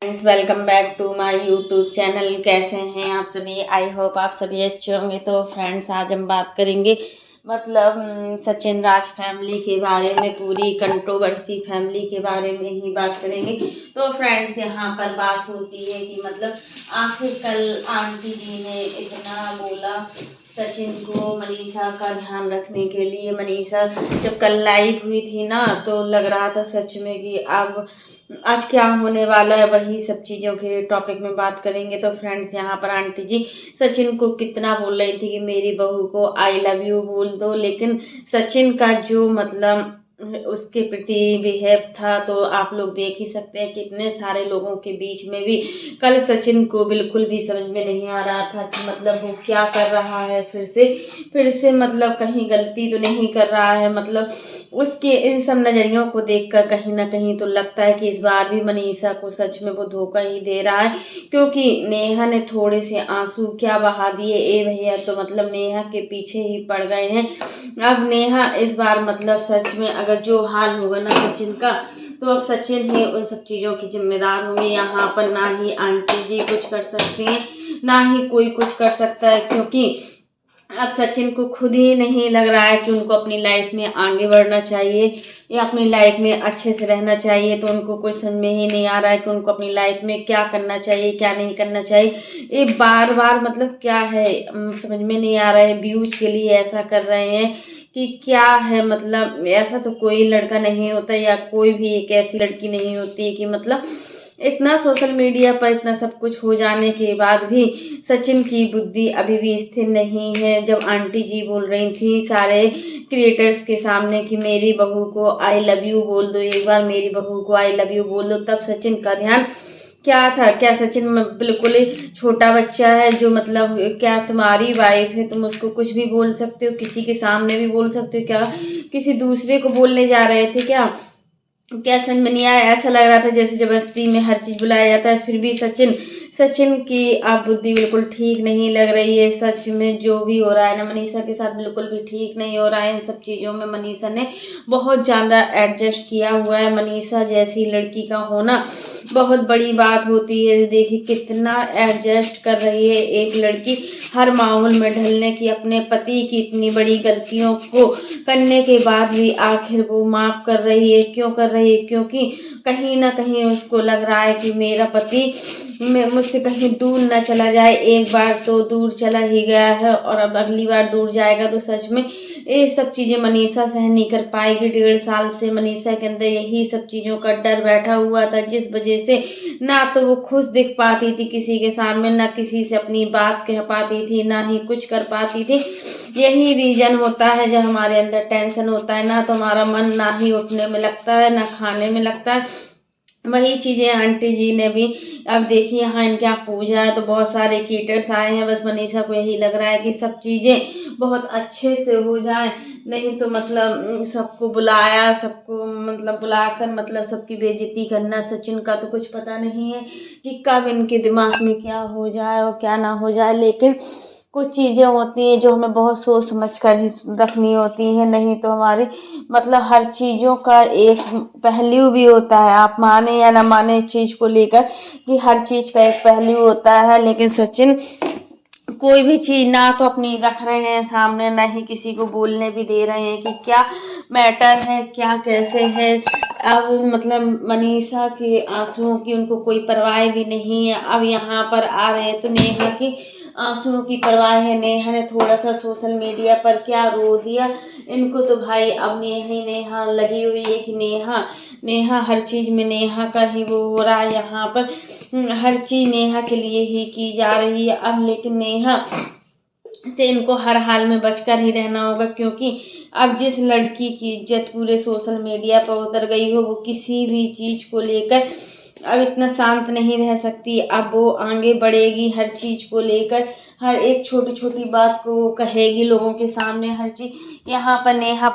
Friends, welcome back to my YouTube channel. कैसे हैं आप सभी? आई होप आप सभी अच्छे होंगे। तो फ्रेंड्स, आज हम बात करेंगे सचिन राज फैमिली के बारे में, पूरी कंट्रोवर्सी फैमिली के बारे में ही बात करेंगे। तो फ्रेंड्स, यहाँ पर बात होती है कि आखिर कल आंटी जी ने इतना बोला सचिन को मनीषा का ध्यान रखने के लिए। मनीषा जब कल लाइव हुई थी ना, तो लग रहा था सच में कि अब आज क्या होने वाला है, वही सब चीज़ों के टॉपिक में बात करेंगे। तो फ्रेंड्स, यहाँ पर आंटी जी सचिन को कितना बोल रही थी कि मेरी बहू को आई लव यू बोल दो, लेकिन सचिन का जो उसके प्रति बिहेव था, तो आप लोग देख ही सकते हैं। कितने सारे लोगों के बीच में भी कल सचिन को बिल्कुल भी समझ में नहीं आ रहा था कि वो क्या कर रहा है। फिर से कहीं गलती तो नहीं कर रहा है। उसके इन सब नज़रियों को देखकर कहीं ना कहीं तो लगता है कि इस बार भी मनीषा को सच में वो धोखा ही दे रहा है, क्योंकि नेहा ने थोड़े से आंसू क्या बहा दिए ए भैया, तो नेहा के पीछे ही पड़ गए हैं। अब नेहा इस बार सच में अगर जो हाल होगा ना सचिन का, तो अब सचिन ही उन सब चीज़ों की जिम्मेदार होंगे। यहाँ पर ना ही आंटी जी कुछ कर सकती हैं, ना ही कोई कुछ कर सकता है, क्योंकि अब सचिन को खुद ही नहीं लग रहा है कि उनको अपनी लाइफ में आगे बढ़ना चाहिए या अपनी लाइफ में अच्छे से रहना चाहिए। तो उनको कोई समझ में ही नहीं आ रहा है कि उनको अपनी लाइफ में क्या करना चाहिए, क्या नहीं करना चाहिए। ये बार बार क्या है, समझ में नहीं आ रहा है। व्यूज के लिए ऐसा कर रहे हैं कि क्या है। ऐसा तो कोई लड़का नहीं होता, या कोई भी एक ऐसी लड़की नहीं होती है कि इतना सोशल मीडिया पर इतना सब कुछ हो जाने के बाद भी सचिन की बुद्धि अभी भी स्थिर नहीं है। जब आंटी जी बोल रही थी सारे क्रिएटर्स के सामने कि मेरी बहू को आई लव यू बोल दो, एक बार मेरी बहू को आई लव यू बोल दो, तब सचिन का ध्यान क्या था? क्या सचिन बिल्कुल ही छोटा बच्चा है जो क्या तुम्हारी वाइफ है, तुम उसको कुछ भी बोल सकते हो, किसी के सामने भी बोल सकते हो? क्या किसी दूसरे को बोलने जा रहे थे क्या? समझ में नहीं आया। ऐसा लग रहा था जैसे जबरदस्ती में हर चीज़ बुलाया जाता है। फिर भी सचिन की आप बुद्धि बिल्कुल ठीक नहीं लग रही है। सच में जो भी हो रहा है ना मनीषा के साथ, बिल्कुल भी ठीक नहीं हो रहा है। इन सब चीज़ों में मनीषा ने बहुत ज़्यादा एडजस्ट किया हुआ है। मनीषा जैसी लड़की का होना बहुत बड़ी बात होती है। देखिए कितना एडजस्ट कर रही है एक लड़की, हर माहौल में ढलने की। अपने पति की इतनी बड़ी गलतियों को करने के बाद भी आखिर वो माफ़ कर रही है। क्यों कर रही है? क्योंकि कहीं ना कहीं उसको लग रहा है कि मेरा पति मुझसे कहीं दूर न चला जाए। एक बार तो दूर चला ही गया है, और अब अगली बार दूर जाएगा तो सच में ये सब चीज़ें मनीषा सहन नहीं कर पाएगी। 1.5 साल से मनीषा के अंदर यही सब चीज़ों का डर बैठा हुआ था, जिस वजह से ना तो वो खुश दिख पाती थी किसी के सामने, ना किसी से अपनी बात कह पाती थी, ना ही कुछ कर पाती थी। यही रीजन होता है, जब हमारे अंदर टेंशन होता है ना, तो हमारा मन ना ही उठने में लगता है ना खाने में लगता है। वही चीज़ें आंटी जी ने भी, अब देखिए यहाँ इनके यहाँ पूजा है तो बहुत सारे केटर्स आए हैं। बस मनीषा को यही लग रहा है कि सब चीज़ें बहुत अच्छे से हो जाए, नहीं तो सबको बुलाया, सबको बुलाकर सबकी बेइज्जती करना। सचिन का तो कुछ पता नहीं है कि कब इनके दिमाग में क्या हो जाए और क्या ना हो जाए, लेकिन कुछ चीज़ें होती हैं जो हमें बहुत सोच समझ कर ही रखनी होती हैं, नहीं तो हमारे हर चीज़ों का एक पहलू भी होता है। आप माने या ना माने इस चीज़ को लेकर कि हर चीज़ का एक पहलू होता है, लेकिन सचिन कोई भी चीज़ ना तो अपनी रख रहे हैं सामने, ना ही किसी को बोलने भी दे रहे हैं कि क्या मैटर है, क्या कैसे है। अब मनीषा के आंसुओं की उनको कोई परवाह भी नहीं है। अब यहाँ पर आ रहे हैं तो नेहा की आंसुओं की परवाह है। नेहा ने थोड़ा सा सोशल मीडिया पर क्या रो दिया इनको, तो भाई अब नेहा लगी हुई है कि नेहा हर चीज़ में नेहा का ही वो हो रहा है। यहाँ पर हर चीज़ नेहा के लिए ही की जा रही है अब, लेकिन नेहा से इनको हर हाल में बचकर ही रहना होगा, क्योंकि अब जिस लड़की की इज्जत पूरे सोशल मीडिया पर उतर गई हो, वो किसी भी चीज़ को लेकर अब इतना शांत नहीं रह सकती। अब वो आगे बढ़ेगी, हर चीज़ को लेकर हर एक छोटी छोटी बात को वो कहेगी लोगों के सामने, हर चीज़। यहाँ पर नेहा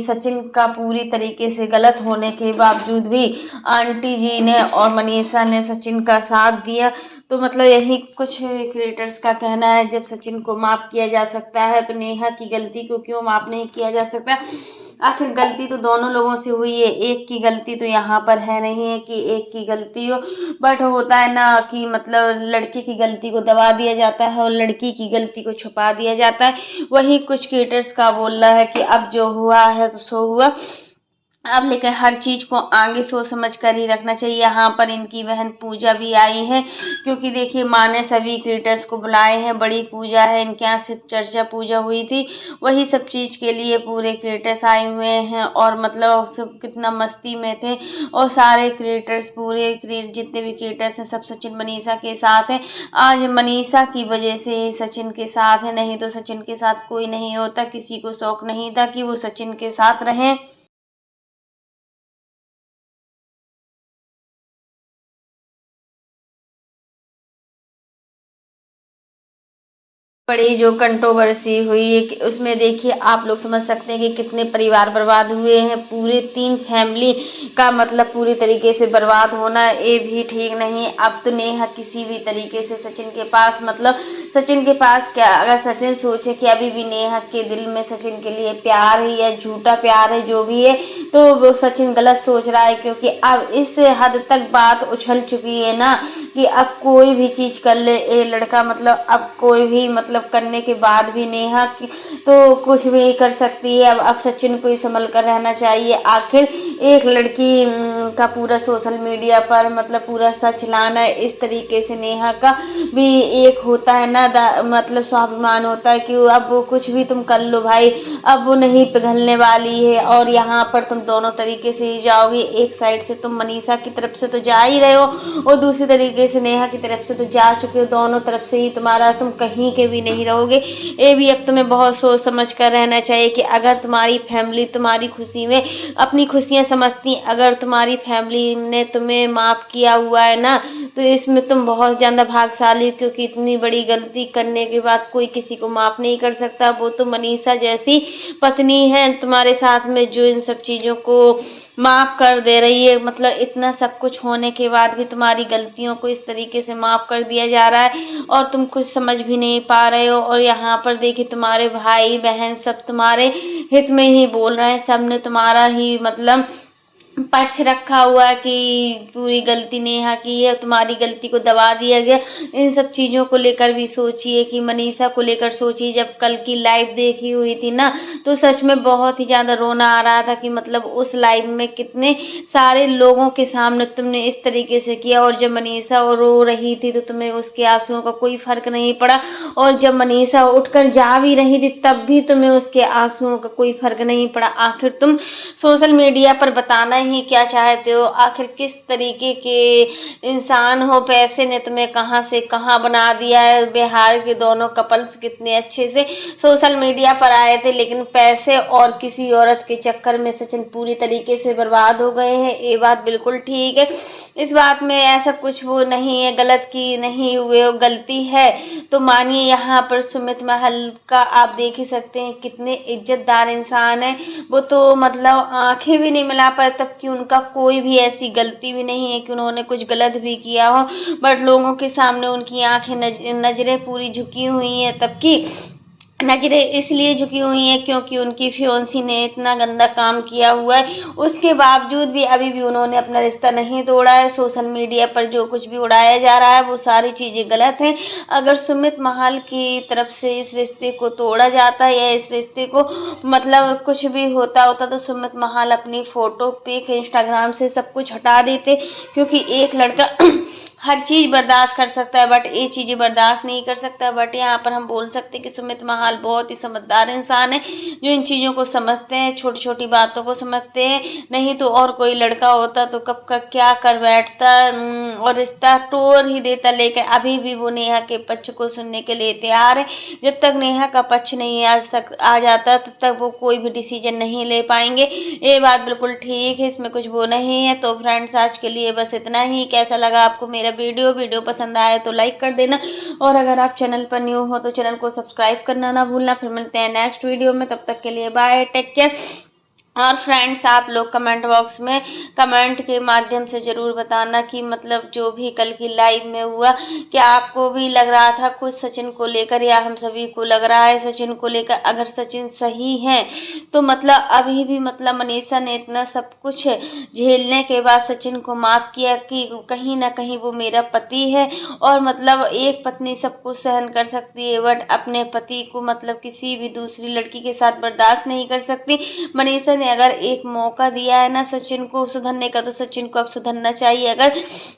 सचिन का पूरी तरीके से गलत होने के बावजूद भी आंटी जी ने और मनीषा ने सचिन का साथ दिया। तो यही कुछ क्रिएटर्स का कहना है, जब सचिन को माफ़ किया जा सकता है तो नेहा की गलती को क्यों माफ़ नहीं किया जा सकता? आखिर गलती तो दोनों लोगों से हुई है, एक की गलती तो यहाँ पर है नहीं है कि एक की गलती हो, बट होता है ना कि मतलब लड़के की गलती को दबा दिया जाता है और लड़की की गलती को छुपा दिया जाता है। वही कुछ क्रिएटर्स का बोलना है कि अब जो हुआ है तो सो हुआ, अब लेकर हर चीज को आगे सोच समझ कर ही रखना चाहिए। यहाँ पर इनकी बहन पूजा भी आई है, क्योंकि देखिए माँ ने सभी क्रिएटर्स को बुलाए हैं, बड़ी पूजा है इनके यहाँ, सिर्फ चर्चा पूजा हुई थी, वही सब चीज के लिए पूरे क्रिएटर्स आए हुए हैं और मतलब सब कितना मस्ती में थे। और सारे क्रिएटर्स पूरे जितने भी क्रिएटर्स हैं सब सचिन मनीषा के साथ हैं। आज मनीषा की वजह से सचिन के साथ है, नहीं तो सचिन के साथ कोई नहीं होता, किसी को शौक नहीं था कि वो सचिन के साथ रहें। बड़ी जो कंट्रोवर्सी हुई है कि उसमें देखिए आप लोग समझ सकते हैं कि कितने परिवार बर्बाद हुए हैं, पूरे 3 फैमिली का मतलब पूरी तरीके से बर्बाद होना ये भी ठीक नहीं। अब तो नेहा किसी भी तरीके से सचिन के पास मतलब सचिन के पास क्या, अगर सचिन सोचे कि अभी भी नेहा के दिल में सचिन के लिए प्यार है या झूठा प्यार है जो भी है, तो वो सचिन गलत सोच रहा है, क्योंकि अब इस हद तक बात उछल चुकी है ना कि अब कोई भी चीज कर ले ये लड़का, मतलब अब कोई भी मतलब करने के बाद भी नेहा तो कुछ भी कर सकती है। अब सचिन को ही संभल कर रहना चाहिए। आखिर एक लड़की का पूरा सोशल मीडिया पर मतलब पूरा सच लाना, इस तरीके से नेहा का भी एक होता है ना मतलब स्वाभिमान होता है कि अब वो कुछ भी तुम कर लो भाई, अब वो नहीं पिघलने वाली है। और यहाँ पर तुम दोनों तरीके से ही जाओगे, एक साइड से तुम मनीषा की तरफ से तो जा ही रहे हो और दूसरी तरीके से नेहा की तरफ से तो जा चुके हो, दोनों तरफ से ही तुम्हारा, तुम कहीं के भी नहीं रहोगे। ये भी अब तुम्हें बहुत सोच समझ कर रहना चाहिए कि अगर तुम्हारी फैमिली तुम्हारी खुशी में अपनी खुशियां समझती, अगर तुम्हारी फैमिली ने तुम्हें माफ किया हुआ है ना, तो इसमें तुम बहुत ज्यादा भाग्यशाली हो, क्योंकि इतनी बड़ी गलती करने के बाद कोई किसी को माफ नहीं कर सकता। वो तो मनीषा जैसी पत्नी है तुम्हारे साथ में जो इन सब चीजों को माफ कर दे रही है, मतलब इतना सब कुछ होने के बाद भी तुम्हारी गलतियों को इस तरीके से माफ कर दिया जा रहा है और तुम कुछ समझ भी नहीं पा रहे हो। और यहाँ पर देखिए तुम्हारे भाई बहन सब तुम्हारे हित में ही बोल रहे हैं, सब ने तुम्हारा ही मतलब पक्ष रखा हुआ है कि पूरी गलती नेहा की है, तुम्हारी गलती को दबा दिया गया। इन सब चीजों को लेकर भी सोचिए कि मनीषा को लेकर सोचिए, जब कल की लाइव देखी हुई थी ना तो सच में बहुत ही ज्यादा रोना आ रहा था कि मतलब उस लाइव में कितने सारे लोगों के सामने तुमने इस तरीके से किया, और जब मनीषा रो रही थी तो तुम्हें उसके आंसुओं का कोई फर्क नहीं पड़ा, और जब मनीषा उठकर जा भी रही थी तब भी तुम्हें उसके आंसुओं का कोई फर्क नहीं पड़ा। आखिर तुम सोशल मीडिया पर बताना ही क्या चाहते हो, आखिर किस तरीके के इंसान हो, पैसे ने तुम्हें कहां से कहां बना दिया है। बिहार के दोनों कपल्स कितने अच्छे से सोशल मीडिया पर आए थे, लेकिन पैसे और किसी औरत के चक्कर में सचिन पूरी तरीके से बर्बाद हो गए हैं। ये बात बिल्कुल ठीक है, इस बात में ऐसा कुछ वो नहीं है, गलत की नहीं हुए हो, गलती है तो मानिए। यहाँ पर सुमित महल का आप देख ही सकते हैं कितने इज्जतदार इंसान है, वो तो मतलब आंखें भी नहीं मिला पाए तब कि उनका कोई भी ऐसी गलती भी नहीं है कि उन्होंने कुछ गलत भी किया हो, बट लोगों के सामने उनकी आंखें नजरें पूरी झुकी हुई हैं, तब की नजरें इसलिए झुकी हुई हैं क्योंकि उनकी फियोंसी ने इतना गंदा काम किया हुआ है। उसके बावजूद भी अभी भी उन्होंने अपना रिश्ता नहीं तोड़ा है। सोशल मीडिया पर जो कुछ भी उड़ाया जा रहा है वो सारी चीजें गलत हैं। अगर सुमित महाल की तरफ से इस रिश्ते को तोड़ा जाता है या इस रिश्ते को मतलब कुछ भी होता तो सुमित महाल अपनी फोटो पिक इंस्टाग्राम से सब कुछ हटा देते, क्योंकि एक लड़का हर चीज बर्दाश्त कर सकता है बट ये चीजें बर्दाश्त नहीं कर सकता। बट यहाँ पर हम बोल सकते हैं कि सुमित महाल बहुत ही समझदार इंसान है, जो इन चीजों को समझते हैं, छोटी छोटी बातों को समझते हैं। नहीं तो और कोई लड़का होता तो कब का क्या कर बैठता और रिश्ता तोड़ ही देता। लेकिन अभी भी वो नेहा के पक्ष को सुनने के लिए तैयार है। जब तक नेहा का पक्ष नहीं आ जाता तब तक वो कोई भी डिसीजन नहीं ले पाएंगे। ये बात बिल्कुल ठीक है, इसमें कुछ वो नहीं है। तो फ्रेंड्स आज के लिए बस इतना ही। कैसा लगा आपको मेरा वीडियो पसंद आया तो लाइक कर देना, और अगर आप चैनल पर न्यू हो तो चैनल को सब्सक्राइब करना ना भूलना। फिर मिलते हैं नेक्स्ट वीडियो में, तब तक के लिए बाय, टेक केयर। और फ्रेंड्स आप लोग कमेंट बॉक्स में कमेंट के माध्यम से ज़रूर बताना कि मतलब जो भी कल की लाइव में हुआ, क्या आपको भी लग रहा था कुछ सचिन को लेकर, या हम सभी को लग रहा है सचिन को लेकर। अगर सचिन सही है तो मतलब अभी भी मतलब मनीषा ने इतना सब कुछ झेलने के बाद सचिन को माफ़ किया कि कहीं ना कहीं वो मेरा पति है, और मतलब एक पत्नी सब कुछ सहन कर सकती है बट अपने पति को मतलब किसी भी दूसरी लड़की के साथ बर्दाश्त नहीं कर सकती। मनीषा ने अगर एक मौका दिया है ना सचिन को सुधरने का, तो सचिन को अब सुधरना चाहिए।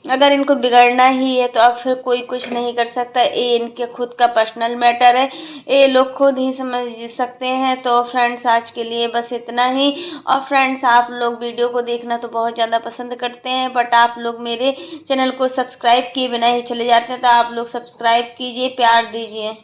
अगर इनको बिगड़ना ही है तो अब फिर कोई कुछ नहीं कर सकता, ये इनके खुद का पर्सनल मैटर है, ये लोग खुद ही समझ सकते हैं। तो फ्रेंड्स आज के लिए बस इतना ही। और फ्रेंड्स आप लोग वीडियो को देखना तो बहुत ज़्यादा पसंद करते हैं, बट आप लोग मेरे चैनल को सब्सक्राइब किए बिना ही चले जाते हैं, तो आप लोग सब्सक्राइब कीजिए, प्यार दीजिए।